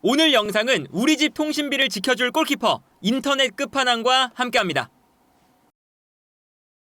오늘 영상은 우리 집 통신비를 지켜줄 골키퍼 인터넷 끝판왕과 함께합니다.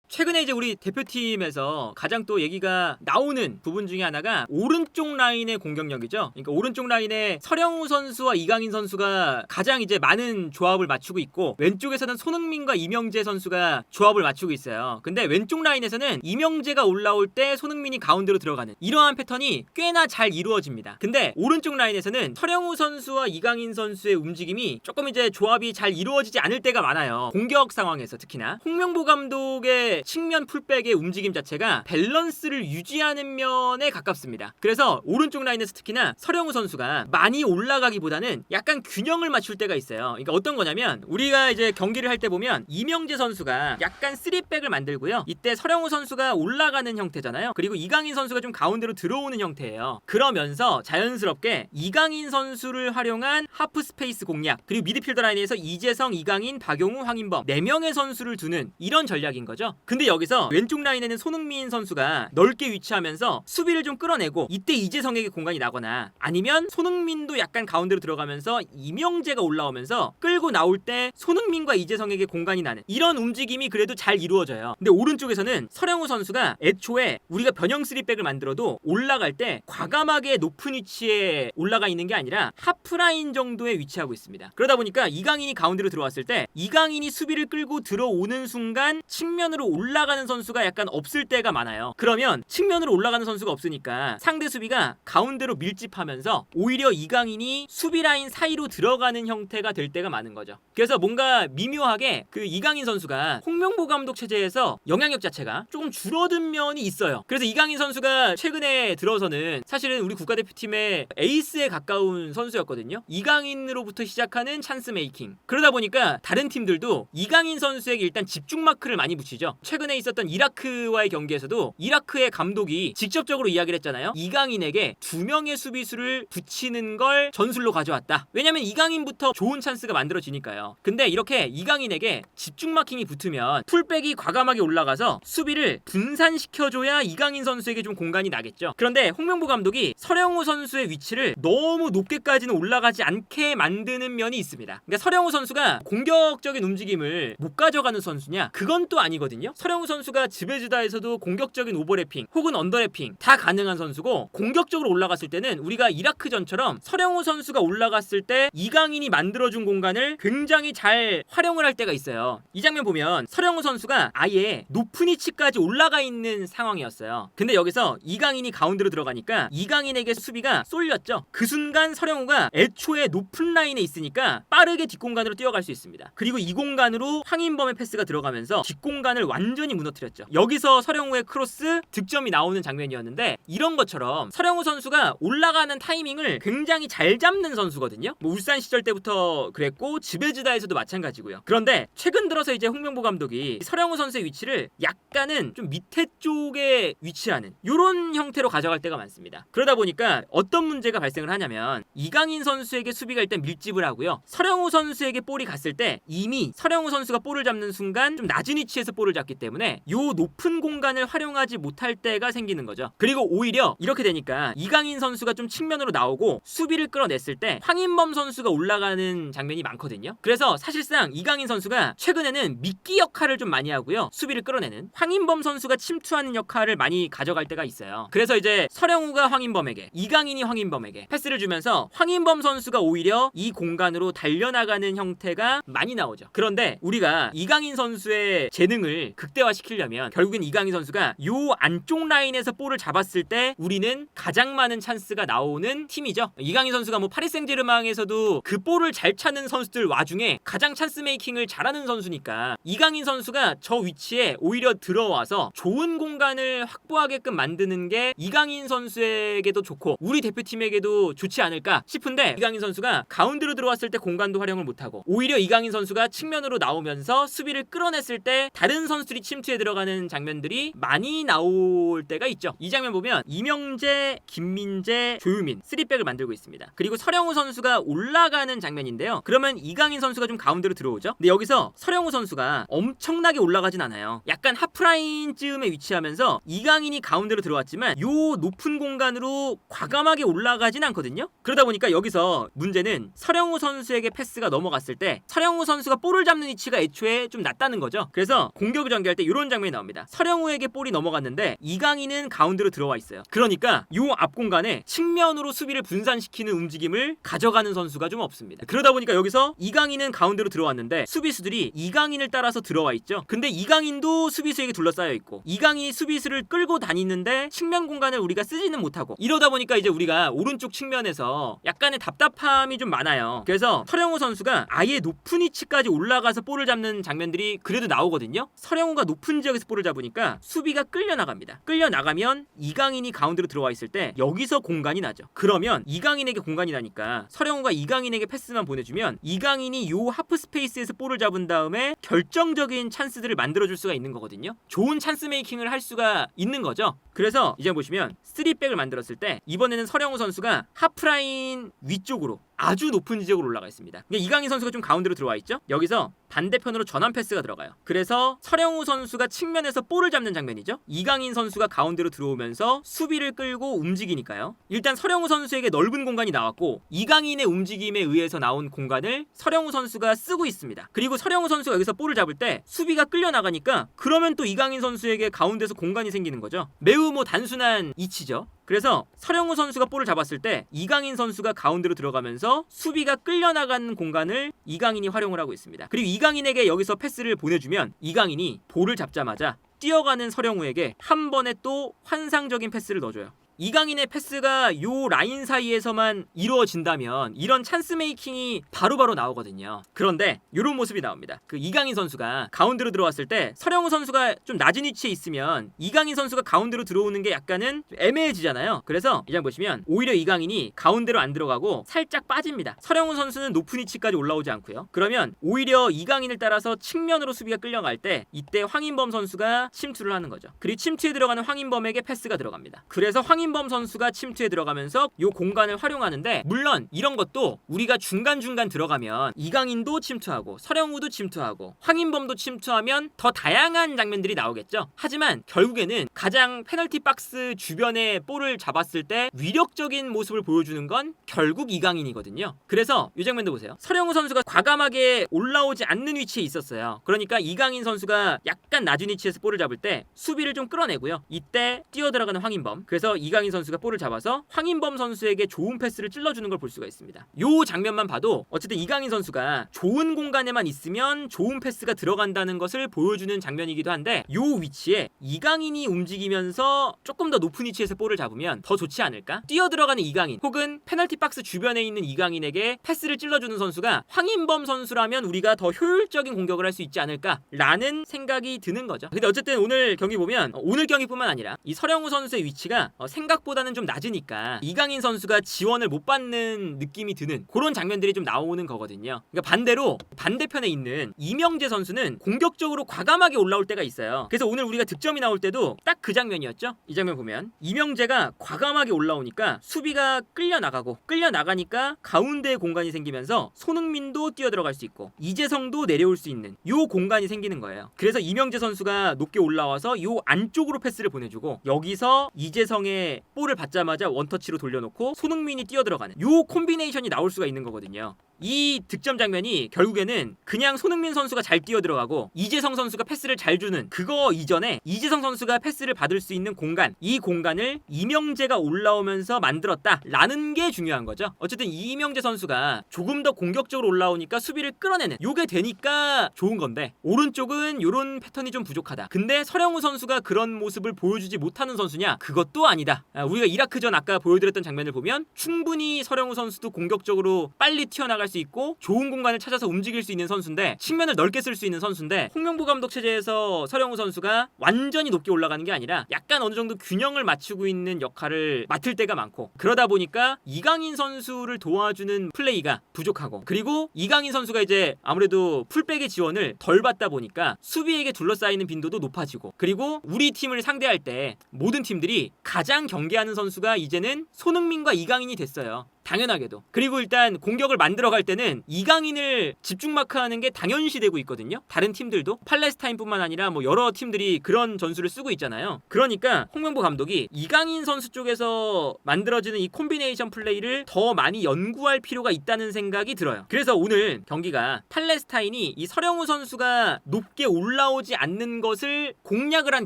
최근에 이제 우리 대표팀에서 가장 또 얘기가 나오는 부분 중에 하나가 오른쪽 라인의 공격력이죠. 그러니까 오른쪽 라인에 서령우 선수와 이강인 선수가 가장 이제 많은 조합을 맞추고 있고, 왼쪽에서는 손흥민과 이명재 선수가 조합을 맞추고 있어요. 근데 왼쪽 라인에서는 이명재가 올라올 때 손흥민이 가운데로 들어가는 이러한 패턴이 꽤나 잘 이루어집니다. 근데 오른쪽 라인에서는 서령우 선수와 이강인 선수의 움직임이 조금 이제 조합이 잘 이루어지지 않을 때가 많아요. 공격 상황에서 특히나 홍명보 감독의 측면 풀백의 움직임 자체가 밸런스를 유지하는 면에 가깝습니다. 그래서 오른쪽 라인에서 특히나 서령우 선수가 많이 올라가기보다는 약간 균형을 맞출 때가 있어요. 그러니까 어떤 거냐면, 우리가 이제 경기를 할 때 보면 이명재 선수가 약간 3백을 만들고요, 이때 서령우 선수가 올라가는 형태잖아요. 그리고 이강인 선수가 좀 가운데로 들어오는 형태예요. 그러면서 자연스럽게 이강인 선수를 활용한 하프 스페이스 공략, 그리고 미드필더 라인에서 이재성, 이강인, 박용우, 황인범 4명의 선수를 두는 이런 전략인 거죠. 근데 여기서 왼쪽 라인에는 손흥민 선수가 넓게 위치하면서 수비를 좀 끌어내고, 이때 이재성에게 공간이 나거나, 아니면 손흥민도 약간 가운데로 들어가면서 이명재가 올라오면서 끌고 나올 때 손흥민과 이재성에게 공간이 나는 이런 움직임이 그래도 잘 이루어져요. 근데 오른쪽에서는 서령우 선수가 애초에 우리가 변형 3백을 만들어도 올라갈 때 과감하게 높은 위치에 올라가 있는 게 아니라 하프라인 정도에 위치하고 있습니다. 그러다 보니까 이강인이 가운데로 들어왔을 때 이강인이 수비를 끌고 들어오는 순간 측면으로 올라가는 선수가 약간 없을 때가 많아요. 그러면 측면으로 올라가는 선수가 없으니까 상대 수비가 가운데로 밀집하면서 오히려 이강인이 수비 라인 사이로 들어가는 형태가 될 때가 많은 거죠. 그래서 뭔가 미묘하게 그 이강인 선수가 홍명보 감독 체제에서 영향력 자체가 조금 줄어든 면이 있어요. 그래서 이강인 선수가 최근에 들어서는 사실은 우리 국가대표팀의 에이스에 가까운 선수였거든요. 이강인으로부터 시작하는 찬스 메이킹. 그러다 보니까 다른 팀들도 이강인 선수에게 일단 집중 마크를 많이 붙이죠. 최근에 있었던 이라크와의 경기에서도 이라크의 감독이 직접적으로 이야기를 했잖아요. 이강인에게 2명의 수비수를 붙이는 걸 전술로 가져왔다. 왜냐면 이강인부터 좋은 찬스가 만들어지니까요. 근데 이렇게 이강인에게 집중 마킹이 붙으면 풀백이 과감하게 올라가서 수비를 분산시켜줘야 이강인 선수에게 좀 공간이 나겠죠. 그런데 홍명보 감독이 서령우 선수의 위치를 너무 높게까지는 올라가지 않게 만드는 면이 있습니다. 그러니까 서령우 선수가 공격적인 움직임을 못 가져가는 선수냐? 그건 또 아니거든요. 서령우 선수가 지베즈다에서도 공격적인 오버래핑 혹은 언더래핑 다 가능한 선수고, 공격적으로 올라갔을 때는 우리가 이라크전처럼 서령우 선수가 올라갔을 때 이강인이 만들어준 공간을 굉장히 잘 활용을 할 때가 있어요. 이 장면 보면 서령우 선수가 아예 높은 위치까지 올라가 있는 상황이었어요. 근데 여기서 이강인이 가운데로 들어가니까 이강인에게 수비가 쏠렸죠. 그 순간 서령우가 애초에 높은 라인에 있으니까 빠르게 뒷공간으로 뛰어갈 수 있습니다. 그리고 이 공간으로 황인범의 패스가 들어가면서 뒷공간을 완전히 무너뜨렸죠. 여기서 서령우의 크로스 득점이 나오는 장면이었는데, 이런 것처럼 서령우 선수가 올라가는 타이밍을 굉장히 잘 잡는 선수거든요. 울산 시절 때부터 그랬고 지베즈다에서도 마찬가지고요. 그런데 최근 들어서 이제 홍명보 감독이 서령우 선수의 위치를 약간은 좀 밑에 쪽에 위치하는 이런 형태로 가져갈 때가 많습니다. 그러다 보니까 어떤 문제가 발생을 하냐면, 이강인 선수에게 수비가 일단 밀집을 하고요, 서령우 선수에게 볼이 갔을 때 이미 서령우 선수가 볼을 잡는 순간 좀 낮은 위치에서 볼을 잡기 때문에 요 높은 공간을 활용하지 못할 때가 생기는 거죠. 그리고 오히려 이렇게 되니까 이강인 선수가 좀 측면으로 나오고 수비를 끌어냈을 때 황인범 선수가 올라가는 장면이 많거든요. 그래서 사실상 이강인 선수가 최근에는 미끼 역할을 좀 많이 하고요, 수비를 끌어내는 황인범 선수가 침투하는 역할을 많이 가져갈 때가 있어요. 그래서 이제 서령우가 황인범에게, 이강인이 황인범에게 패스를 주면서 황인범 선수가 오히려 이 공간으로 달려나가는 형태가 많이 나오죠. 그런데 우리가 이강인 선수의 재능을 극대화시키려면 결국엔 이강인 선수가 요 안쪽 라인에서 볼을 잡았을 때 우리는 가장 많은 찬스가 나오는 팀이죠. 이강인 선수가 뭐 파리 생제르맹에서도 그 볼을 잘 차는 선수들 와중에 가장 찬스 메이킹을 잘하는 선수니까, 이강인 선수가 저 위치에 오히려 들어와서 좋은 공간을 확보하게끔 만드는 게 이강인 선수에게도 좋고 우리 대표팀에게도 좋지 않을까 싶은데, 이강인 선수가 가운데로 들어왔을 때 공간도 활용을 못하고 오히려 이강인 선수가 측면으로 나오면서 수비를 끌어냈을 때 다른 선수 선수들이 침투에 들어가는 장면들이 많이 나올 때가 있죠. 이 장면 보면 이명재, 김민재, 조유민 3백을 만들고 있습니다. 그리고 서령우 선수가 올라가는 장면인데요. 그러면 이강인 선수가 좀 가운데로 들어오죠. 근데 여기서 서령우 선수가 엄청나게 올라가진 않아요. 약간 하프라인쯤에 위치하면서 이강인이 가운데로 들어왔지만 요 높은 공간으로 과감하게 올라가진 않거든요. 그러다 보니까 여기서 문제는 서령우 선수에게 패스가 넘어갔을 때 서령우 선수가 볼을 잡는 위치가 애초에 좀 낮다는 거죠. 그래서 공격을 전개할 때 이런 장면이 나옵니다. 서령우에게 볼이 넘어갔는데 이강인은 가운데로 들어와 있어요. 그러니까 요 앞 공간에 측면으로 수비를 분산시키는 움직임을 가져가는 선수가 좀 없습니다. 그러다 보니까 여기서 이강인은 가운데로 들어왔는데 수비수들이 이강인을 따라서 들어와 있죠. 근데 이강인도 수비수에게 둘러싸여 있고 이강인이 수비수를 끌고 다니는데 측면 공간을 우리가 쓰지는 못하고 이러다 보니까 이제 우리가 오른쪽 측면에서 약간의 답답함이 좀 많아요. 그래서 서령우 선수가 아예 높은 위치까지 올라가서 볼을 잡는 장면들이 그래도 나오거든요. 서령우가 높은 지역에서 볼을 잡으니까 수비가 끌려 나갑니다. 끌려 나가면 이강인이 가운데로 들어와 있을 때 여기서 공간이 나죠. 그러면 이강인에게 공간이 나니까 서령우가 이강인에게 패스만 보내주면 이강인이 요 하프 스페이스에서 볼을 잡은 다음에 결정적인 찬스들을 만들어줄 수가 있는 거거든요. 좋은 찬스 메이킹을 할 수가 있는 거죠. 그래서 이제 보시면 3백을 만들었을 때 이번에는 서령우 선수가 하프라인 위쪽으로 아주 높은 지역으로 올라가 있습니다. 이강인 선수가 좀 가운데로 들어와 있죠. 여기서 반대편으로 전환 패스가 들어가요. 그래서 서령우 선수가 측면에서 볼을 잡는 장면이죠. 이강인 선수가 가운데로 들어오면서 수비를 끌고 움직이니까요. 일단 서령우 선수에게 넓은 공간이 나왔고 이강인의 움직임에 의해서 나온 공간을 서령우 선수가 쓰고 있습니다. 그리고 서령우 선수가 여기서 볼을 잡을 때 수비가 끌려 나가니까 그러면 또 이강인 선수에게 가운데서 공간이 생기는 거죠. 매우 단순한 이치죠. 그래서 서령우 선수가 볼을 잡았을 때 이강인 선수가 가운데로 들어가면서 수비가 끌려나가는 공간을 이강인이 활용을 하고 있습니다. 그리고 이강인에게 여기서 패스를 보내주면 이강인이 볼을 잡자마자 뛰어가는 서령우에게 한 번에 또 환상적인 패스를 넣어줘요. 이강인의 패스가 요 라인 사이에서만 이루어진다면 이런 찬스 메이킹이 바로바로 나오거든요. 그런데 이런 모습이 나옵니다. 그 이강인 선수가 가운데로 들어왔을 때 서령우 선수가 좀 낮은 위치에 있으면 이강인 선수가 가운데로 들어오는 게 약간은 애매해지잖아요. 그래서 이 장 보시면 오히려 이강인이 가운데로 안 들어가고 살짝 빠집니다. 서령우 선수는 높은 위치까지 올라오지 않고요. 그러면 오히려 이강인을 따라서 측면으로 수비가 끌려갈 때 이때 황인범 선수가 침투를 하는 거죠. 그리고 침투에 들어가는 황인범에게 패스가 들어갑니다. 그래서 황인범 선수가 침투에 들어가면서 이 공간을 활용하는데 물론 이런 것도 우리가 중간중간 들어가면 이강인도 침투하고 서령우도 침투하고 황인범도 침투하면 더 다양한 장면들이 나오겠죠. 하지만 결국에는 가장 페널티 박스 주변에 볼을 잡았을 때 위력적인 모습을 보여주는 건 결국 이강인이거든요. 그래서 이 장면도 보세요. 서령우 선수가 과감하게 올라오지 않는 위치에 있었어요. 그러니까 이강인 선수가 약간 낮은 위치에서 볼을 잡을 때 수비를 좀 끌어내고요. 이때 뛰어들어가는 황인범. 그래서 이강인 선수가 볼을 잡아서 황인범 선수에게 좋은 패스를 찔러주는 걸 볼 수가 있습니다. 요 장면만 봐도 어쨌든 이강인 선수가 좋은 공간에만 있으면 좋은 패스가 들어간다는 것을 보여주는 장면이기도 한데 요 위치에 이강인이 움직이면서 조금 더 높은 위치에서 볼을 잡으면 더 좋지 않을까? 뛰어들어가는 이강인 혹은 페널티 박스 주변에 있는 이강인에게 패스를 찔러주는 선수가 황인범 선수라면 우리가 더 효율적인 공격을 할 수 있지 않을까라는 생각이 드는 거죠. 근데 어쨌든 오늘 경기 보면 오늘 경기뿐만 아니라 이 서령우 선수의 위치가 생각보다는 좀 낮으니까 이강인 선수가 지원을 못 받는 느낌이 드는 그런 장면들이 좀 나오는 거거든요. 그러니까 반대로 반대편에 있는 이명재 선수는 공격적으로 과감하게 올라올 때가 있어요. 그래서 오늘 우리가 득점이 나올 때도 딱 그 장면이었죠. 이 장면 보면 이명재가 과감하게 올라오니까 수비가 끌려 나가니까 가운데에 공간이 생기면서 손흥민도 뛰어들어갈 수 있고 이재성도 내려올 수 있는 요 공간이 생기는 거예요. 그래서 이명재 선수가 높게 올라와서 요 안쪽으로 패스를 보내주고 여기서 이재성의 볼을 받자마자 원터치로 돌려놓고 손흥민이 뛰어들어가는 요 콤비네이션이 나올 수가 있는 거거든요. 이 득점 장면이 결국에는 그냥 손흥민 선수가 잘 뛰어들어가고 이재성 선수가 패스를 잘 주는 그거 이전에 이재성 선수가 패스를 받을 수 있는 공간, 이 공간을 이명재가 올라오면서 만들었다라는 게 중요한 거죠. 어쨌든 이명재 선수가 조금 더 공격적으로 올라오니까 수비를 끌어내는 요게 되니까 좋은 건데 오른쪽은 요런 패턴이 좀 부족하다. 근데 서령우 선수가 그런 모습을 보여주지 못하는 선수냐? 그것도 아니다. 우리가 이라크전 아까 보여드렸던 장면을 보면 충분히 서령우 선수도 공격적으로 빨리 튀어나갈 나갈 수 있고 좋은 공간을 찾아서 움직일 수 있는 선수인데 측면을 넓게 쓸 수 있는 선수인데 홍명보 감독 체제에서 서령우 선수가 완전히 높게 올라가는 게 아니라 약간 어느 정도 균형을 맞추고 있는 역할을 맡을 때가 많고 그러다 보니까 이강인 선수를 도와주는 플레이가 부족하고 그리고 이강인 선수가 이제 아무래도 풀백의 지원을 덜 받다 보니까 수비에게 둘러싸이는 빈도도 높아지고 그리고 우리 팀을 상대할 때 모든 팀들이 가장 경계하는 선수가 이제는 손흥민과 이강인이 됐어요. 당연하게도. 그리고 일단 공격을 만들어갈 때는 이강인을 집중 마크하는 게 당연시 되고 있거든요. 다른 팀들도 팔레스타인뿐만 아니라 뭐 여러 팀들이 그런 전술을 쓰고 있잖아요. 그러니까 홍명보 감독이 이강인 선수 쪽에서 만들어지는 이 콤비네이션 플레이를 더 많이 연구할 필요가 있다는 생각이 들어요. 그래서 오늘 경기가 팔레스타인이 이 서령우 선수가 높게 올라오지 않는 것을 공략을 한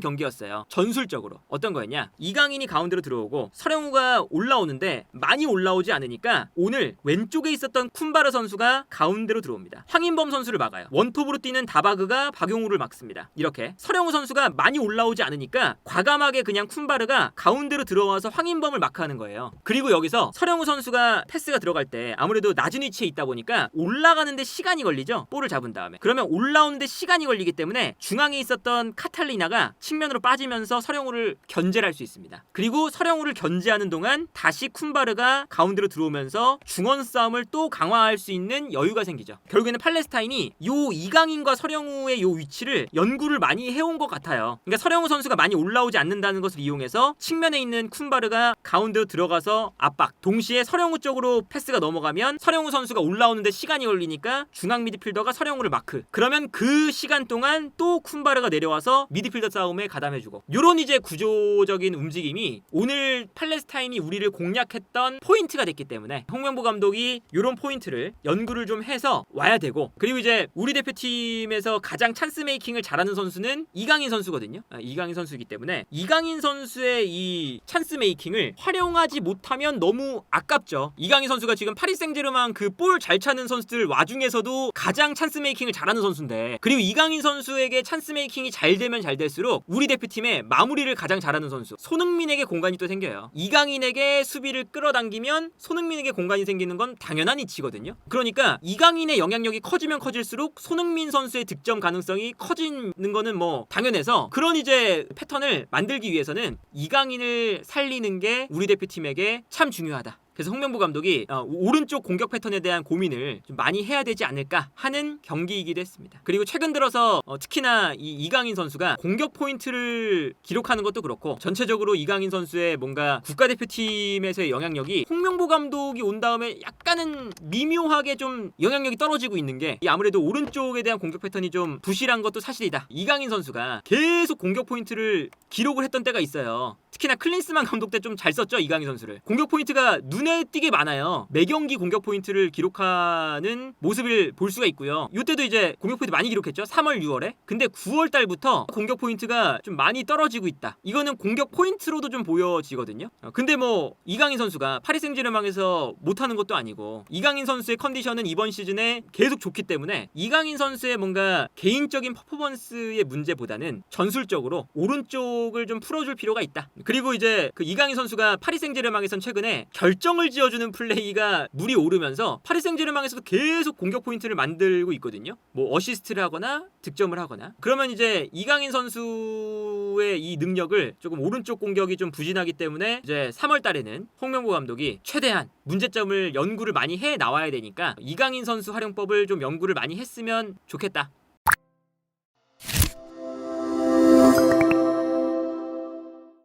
경기였어요. 전술적으로 어떤 거였냐, 이강인이 가운데로 들어오고 서령우가 올라오는데 많이 올라오지 않으니까 오늘 왼쪽에 있었던 쿤바르 선수가 가운데로 들어옵니다. 황인범 선수를 막아요. 원톱으로 뛰는 다바그가 박용우를 막습니다. 이렇게 서령우 선수가 많이 올라오지 않으니까 과감하게 그냥 쿤바르가 가운데로 들어와서 황인범을 마크하는 거예요. 그리고 여기서 서령우 선수가 패스가 들어갈 때 아무래도 낮은 위치에 있다 보니까 올라가는데 시간이 걸리죠. 볼을 잡은 다음에. 그러면 올라오는데 시간이 걸리기 때문에 중앙에 있었던 카탈리나가 측면으로 빠지면서 서령우를 견제를 할 수 있습니다. 그리고 서령우를 견제하는 동안 다시 쿤바르가 가운데로 들어오면서 중원 싸움을 또 강화할 수 있는 여유가 생기죠. 결국에는 팔레스타인이 요 이강인과 서령우의 요 위치를 연구를 많이 해온 것 같아요. 그러니까 서령우 선수가 많이 올라오지 않는다는 것을 이용해서 측면에 있는 쿤바르가 가운데로 들어가서 압박, 동시에 서령우 쪽으로 패스가 넘어가면 서령우 선수가 올라오는데 시간이 걸리니까 중앙 미드필더가 서령우를 마크, 그러면 그 시간 동안 또 쿤바르가 내려와서 미드필더 싸움에 가담해주고, 요런 이제 구조적인 움직임이 오늘 팔레스타인이 우리를 공략했던 포인트가 됐기 때문에 홍명보 감독이 이런 포인트를 연구를 좀 해서 와야 되고, 그리고 이제 우리 대표팀에서 가장 찬스 메이킹을 잘하는 선수는 이강인 선수거든요. 이강인 선수이기 때문에 이강인 선수의 이 찬스 메이킹을 활용하지 못하면 너무 아깝죠. 이강인 선수가 지금 파리 생제르맹 그 볼 잘 차는 선수들 와중에서도 가장 찬스 메이킹을 잘하는 선수인데, 그리고 이강인 선수에게 찬스 메이킹이 잘 되면 잘 될수록 우리 대표팀의 마무리를 가장 잘하는 선수 손흥민에게 공간이 또 생겨요. 이강인에게 수비를 끌어당기면 손흥민에게 공간이 생기는 건 당연한 이치거든요. 그러니까 이강인의 영향력이 커지면 커질수록 손흥민 선수의 득점 가능성이 커지는 거는 뭐 당연해서, 그런 이제 패턴을 만들기 위해서는 이강인을 살리는 게 우리 대표팀에게 참 중요하다. 그래서 홍명보 감독이 오른쪽 공격 패턴에 대한 고민을 좀 많이 해야 되지 않을까 하는 경기이기도 했습니다. 그리고 최근 들어서 특히나 이 이강인 선수가 공격 포인트를 기록하는 것도 그렇고 전체적으로 이강인 선수의 뭔가 국가대표팀에서의 영향력이 홍명보 감독이 온 다음에 약간은 미묘하게 좀 영향력이 떨어지고 있는 게, 아무래도 오른쪽에 대한 공격 패턴이 좀 부실한 것도 사실이다. 이강인 선수가 계속 공격 포인트를 기록을 했던 때가 있어요. 특히나 클린스만 감독 때 좀 잘 썼죠, 이강인 선수를. 공격 포인트가 눈에 띄게 많아요. 매경기 공격 포인트를 기록하는 모습을 볼 수가 있고요. 이때도 이제 공격 포인트 많이 기록했죠, 3월 6월에. 근데 9월 달부터 공격 포인트가 좀 많이 떨어지고 있다. 이거는 공격 포인트로도 좀 보여지거든요. 근데 뭐 이강인 선수가 파리 생제르맹에서 못하는 것도 아니고, 이강인 선수의 컨디션은 이번 시즌에 계속 좋기 때문에 이강인 선수의 뭔가 개인적인 퍼포먼스의 문제보다는 전술적으로 오른쪽을 좀 풀어줄 필요가 있다. 그리고 이제 그 이강인 선수가 파리 생제르맹에선 최근에 결정을 지어주는 플레이가 물이 오르면서 파리 생제르맹에서도 계속 공격 포인트를 만들고 있거든요. 뭐 어시스트를 하거나 득점을 하거나. 그러면 이제 이강인 선수의 이 능력을 조금 오른쪽 공격이 좀 부진하기 때문에 이제 3월 달에는 홍명보 감독이 최대한 문제점을 연구를 많이 해 나와야 되니까 이강인 선수 활용법을 좀 연구를 많이 했으면 좋겠다.